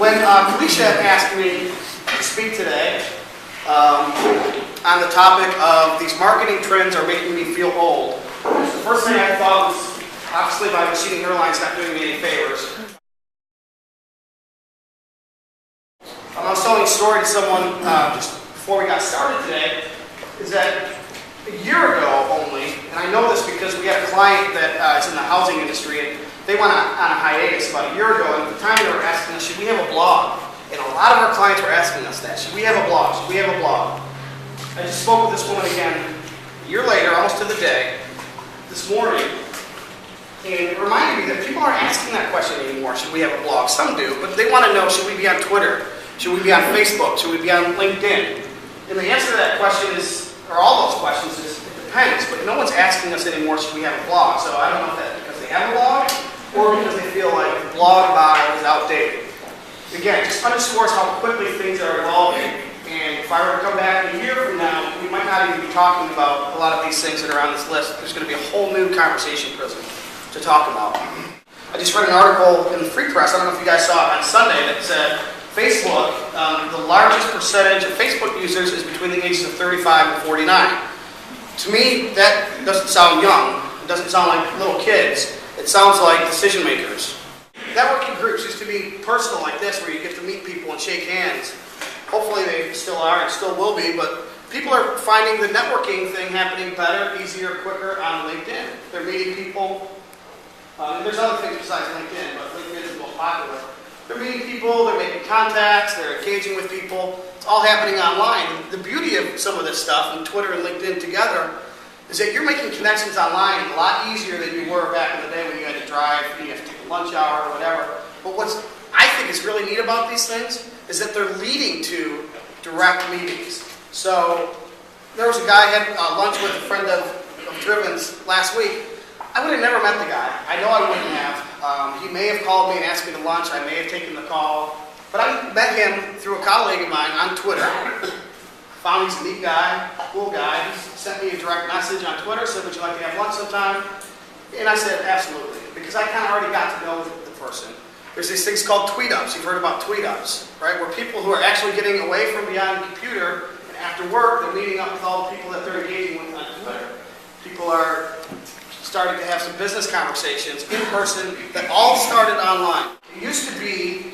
When Felicia asked me to speak today on the topic of these marketing trends are making me feel old, the first thing I thought was, obviously, my receding hairline's not doing me any favors. I was telling a story to someone just before we got started today, is that a year ago only, and I know this because we have a client that is in the housing industry, and they went on a hiatus about a year ago, and at the time they were asking us, should we have a blog? And a lot of our clients were asking us that. Should we have a blog? Should we have a blog? I just spoke with this woman again a year later, almost to the day, this morning, and it reminded me that people aren't asking that question anymore, should we have a blog? Some do, but they want to know, should we be on Twitter? Should we be on Facebook? Should we be on LinkedIn? And the answer to that question is, or all those questions is, it depends, but no one's asking us anymore, should we have a blog? So I don't know if that's because they have a blog, or because they feel like the blog bio is outdated. Again, it just underscores how quickly things are evolving, and if I were to come back a year from now, we might not even be talking about a lot of these things that are on this list. There's going to be a whole new conversation prism to talk about. I just read an article in the Free Press, I don't know if you guys saw it on Sunday, that said Facebook, the largest percentage of Facebook users is between the ages of 35 and 49. To me, that doesn't sound young. It doesn't sound like little kids. It sounds like decision makers. Networking groups used to be personal like this, where you get to meet people and shake hands. Hopefully they still are and still will be, but people are finding the networking thing happening better, easier, quicker on LinkedIn. They're meeting people. There's other things besides LinkedIn, but LinkedIn is the most popular. They're meeting people, they're making contacts, they're engaging with people. It's all happening online. The beauty of some of this stuff, and Twitter and LinkedIn together, is that you're making connections online a lot easier than you were back in the day when you had to drive, you have to take a lunch hour or whatever. But what's I think is really neat about these things is that they're leading to direct meetings. So there was a guy I had lunch with a friend of Driven's last week. I would have never met the guy. I know I wouldn't have. He may have called me and asked me to lunch. I may have taken the call. But I met him through a colleague of mine on Twitter. Found he's a neat guy, cool guy. He sent me a direct message on Twitter, said, would you like to have lunch sometime? And I said, absolutely, because I kind of already got to know the person. There's these things called tweet-ups. You've heard about tweet-ups, right? Where people who are actually getting away from beyond the computer, and after work, they're meeting up with all the people that they're engaging with on Twitter. People are starting to have some business conversations in person that all started online. It used to be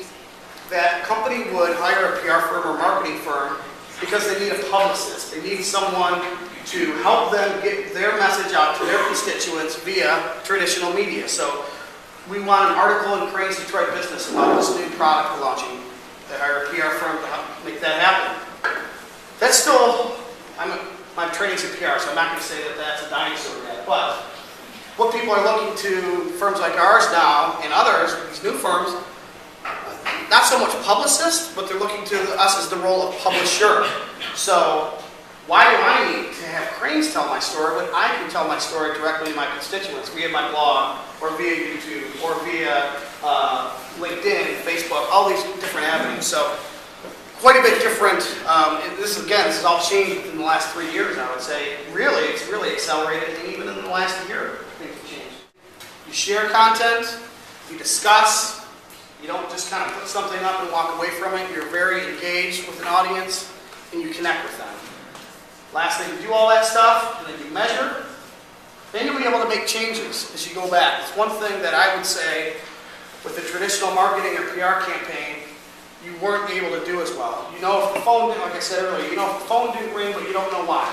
that a company would hire a PR firm or marketing firm because they need a publicist. They need someone to help them get their message out to their constituents via traditional media. So we want an article in Crane's Detroit Business about this new product we're launching. They hire a PR firm to help make that happen. That's still, my training's in PR, so I'm not going to say that that's a dinosaur yet. But what people are looking to firms like ours now and others, these new firms, not so much publicists, but they're looking to us as the role of publisher. So why do I need to have Cranes tell my story when I can tell my story directly to my constituents via my blog or via YouTube or via LinkedIn, Facebook, all these different avenues. So quite a bit different. This is all changed in the last 3 years, I would say. Really, it's really accelerated, and even in the last year, things have changed. You share content, you discuss. You don't just kind of put something up and walk away from it. You're very engaged with an audience, and you connect with them. Lastly, you do all that stuff, and then you measure. Then you'll be able to make changes as you go back. It's one thing that I would say with the traditional marketing or PR campaign, you weren't able to do as well. You know if the phone didn't, like I said earlier, you know if the phone didn't ring, but you don't know why.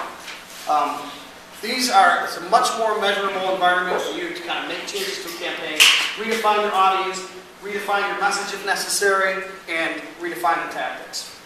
It's a much more measurable environment for you to kind of make changes to a campaign, redefine your audience, redefine your message if necessary, and redefine the tactics.